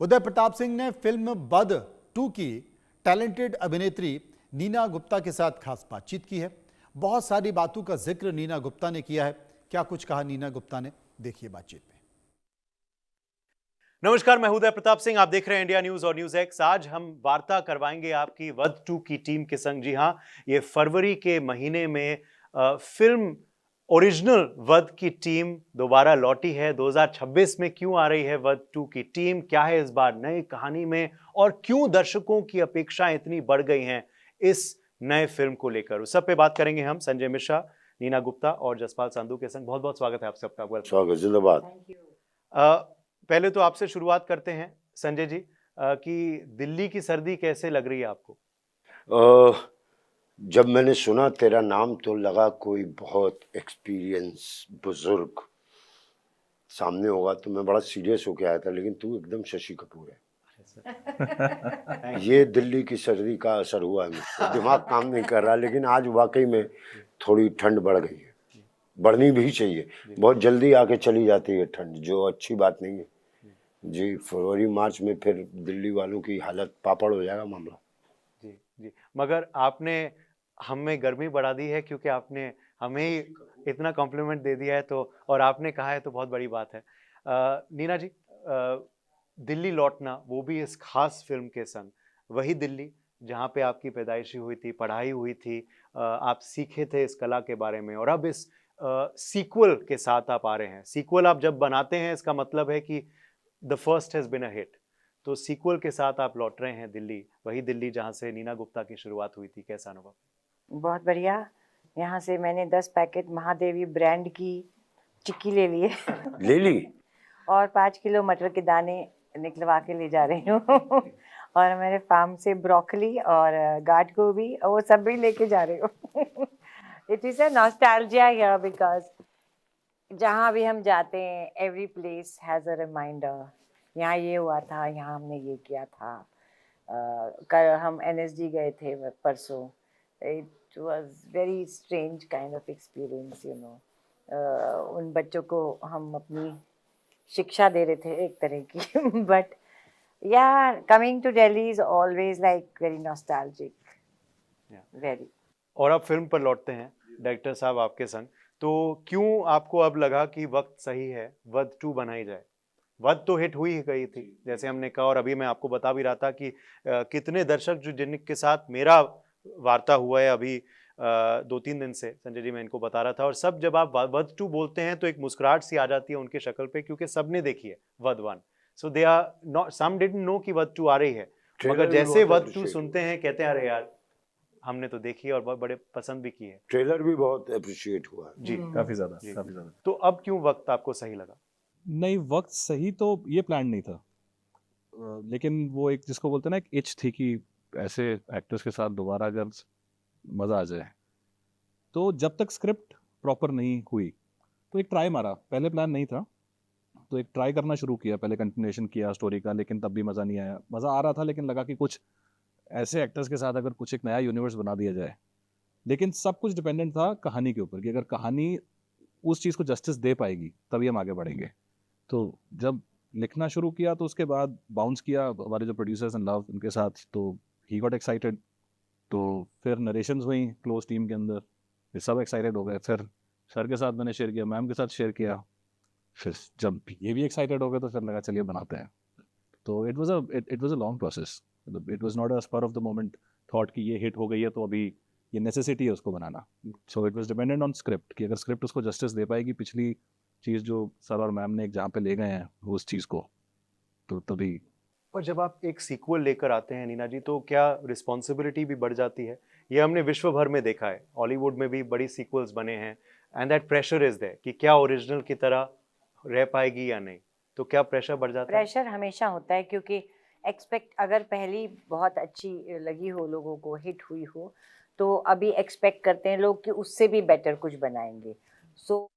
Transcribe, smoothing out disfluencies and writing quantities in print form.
उदय प्रताप सिंह ने फिल्म बध 2 की टैलेंटेड अभिनेत्री नीना गुप्ता के साथ खास बातचीत की है। बहुत सारी बातों का जिक्र नीना गुप्ता ने किया है। क्या कुछ कहा नीना गुप्ता ने, देखिए बातचीत में। नमस्कार, मैं उदय प्रताप सिंह, आप देख रहे हैं इंडिया न्यूज और न्यूज एक्स। आज हम वार्ता करवाएंगे आपकी वध 2 की टीम के संग। जी हां, ये फरवरी के महीने में फिल्म ओरिजिनल वध की टीम दोबारा लौटी है। 2026 में क्यों आ रही है वध 2 की टीम, क्या है इस बार नई कहानी में, और क्यों दर्शकों की अपेक्षाएं इतनी बढ़ गई हैं इस नए फिल्म को लेकर, उस सब पे बात करेंगे हम संजय मिश्रा, नीना गुप्ता और जसपाल संधू के संग। बहुत बहुत स्वागत है आप सबका। स्वागत, जिंदाबाद। पहले तो आपसे शुरुआत करते हैं संजय जी, कि दिल्ली की सर्दी कैसे लग रही है आपको? जब मैंने सुना तेरा नाम तो लगा कोई बहुत एक्सपीरियंस बुजुर्ग सामने होगा, तो मैं बड़ा सीरियस होके आया था, लेकिन तू एकदम शशि कपूर है। ये दिल्ली की सर्दी का असर हुआ है मुझको, दिमाग काम नहीं कर रहा, लेकिन आज वाकई में थोड़ी ठंड बढ़ गई है। बढ़नी भी चाहिए, बहुत जल्दी आके चली जाती है ठंड, जो अच्छी बात नहीं है जी। फरवरी मार्च में फिर दिल्ली वालों की हालत पापड़ हो जाएगा मामला। जी जी, मगर आपने हमें गर्मी बढ़ा दी है, क्योंकि आपने हमें ही इतना कॉम्प्लीमेंट दे दिया है, तो और आपने कहा है तो बहुत बड़ी बात है। नीना जी, दिल्ली लौटना, वो भी इस खास फिल्म के संग, वही दिल्ली जहाँ पे आपकी पैदाइशी हुई थी, पढ़ाई हुई थी, आप सीखे थे इस कला के बारे में, और अब इस सीक्वल के साथ आप आ रहे हैं। सीक्वल आप जब बनाते हैं, इसका मतलब है कि the first has been a hit, तो सीक्वल के साथ आप लौट रहे हैं दिल्ली, वही दिल्ली जहां से नीना गुप्ता की शुरुआत हुई थी। कैसा अनुभव? बहुत बढ़िया। यहाँ से मैंने 10 पैकेट महादेवी ब्रांड की चिक्की ले लिए ले ली और 5 किलो मटर के दाने निकलवा के ले जा रही हूँ और मेरे फार्म से ब्रोकली और गाठ गोभी और वो सब भी लेके जा रही हूँ। It is a nostalgia here, because जहाँ भी हम जाते हैं, every place has a reminder. यहाँ ये हुआ था, यहाँ हमने ये किया था। कल हम NSD गए थे परसों। It was very strange kind of experience, you know. उन बच्चों को हम अपनी शिक्षा दे रहे थे एक तरह की बट या coming to Delhi is always like very nostalgic, very. और अब फिल्म पर लौटते हैं डायरेक्टर साहब आपके संग, तो क्यों आपको अब लगा कि वक्त सही है वध 2 बनाई जाए? वध तो हिट हुई ही गई थी, जैसे हमने कहा, और अभी मैं आपको बता भी रहा था कि कितने दर्शक जो जिनके साथ मेरा वार्ता हुआ है अभी 2-3 दिन से, संजय जी मैं इनको बता रहा था, और सब जब आप वध 2 बोलते हैं तो एक मुस्कुराहट सी आ जाती है उनके शक्ल पे, क्योंकि सबने देखी है वध 1। So they are not, some didn't know कि वध 2 आ रही है, मगर जैसे वध 2 सुनते हैं कहते हैं अरे यार हमने तो देखी है और बहुत बड़े पसंद भी की है। ट्रेलर भी बहुत अप्रिशिएट हुआ जी, काफी ज्यादा। तो अब क्यों वक्त आपको सही लगा? नहीं, वक्त सही तो ये प्लान नहीं था, लेकिन वो एक जिसको बोलते हैं ना, एक इच थी कि ऐसे एक्टर्स के साथ दोबारा अगर मज़ा आ जाए। तो जब तक स्क्रिप्ट प्रॉपर नहीं हुई तो एक ट्राई मारा, पहले प्लान नहीं था तो एक ट्राई करना शुरू किया, पहले कंटिन्यूएशन किया स्टोरी का, लेकिन तब भी मज़ा नहीं आया। मज़ा आ रहा था लेकिन लगा कि कुछ ऐसे एक्टर्स के साथ अगर कुछ एक नया यूनिवर्स बना दिया जाए, लेकिन सब कुछ डिपेंडेंट था कहानी के ऊपर कि अगर कहानी उस चीज़ को जस्टिस दे पाएगी तभी हम आगे बढ़ेंगे। तो जब लिखना शुरू किया तो उसके बाद बाउंस किया हमारे जो प्रोड्यूसर्स एंड लव उनके साथ, तो ही गॉट एक्साइटेड। तो फिर नरेशंस हुई क्लोज टीम के अंदर, फिर सब एक्साइटेड हो गए। फिर सर के साथ मैंने शेयर किया, मैम के साथ शेयर किया, फिर जब ये भी एक्साइटेड हो गए तो फिर लगा चलिए बनाते हैं। तो it was a long process. It was not a spur of the moment thought कि ये हिट हो गई है तो अभी ये नेसेसिटी है उसको बनाना। So it was dependent on script कि अगर स्क्रिप्ट उसको जस्टिस दे पाएगी, पिछली चीज़ जो सर और मैम ने एक जहाँ पे ले गए हैं उस चीज़ को, तो तभी। और जब आप एक सीक्वल लेकर आते हैं नीना जी, तो क्या रिस्पॉन्सिबिलिटी भी बढ़ जाती है? ये हमने विश्व भर में देखा है, हॉलीवुड में भी बड़ी सीक्वल्स बने हैं, and that pressure is there कि क्या ओरिजिनल की तरह रह पाएगी या नहीं, तो क्या प्रेशर बढ़ जाता है? प्रेशर हमेशा होता है, क्योंकि एक्सपेक्ट अगर पहली बहुत अच्छी लगी हो, लोगों को हिट हुई हो, तो अभी एक्सपेक्ट करते हैं लोग कि उससे भी बेटर कुछ बनाएंगे। सो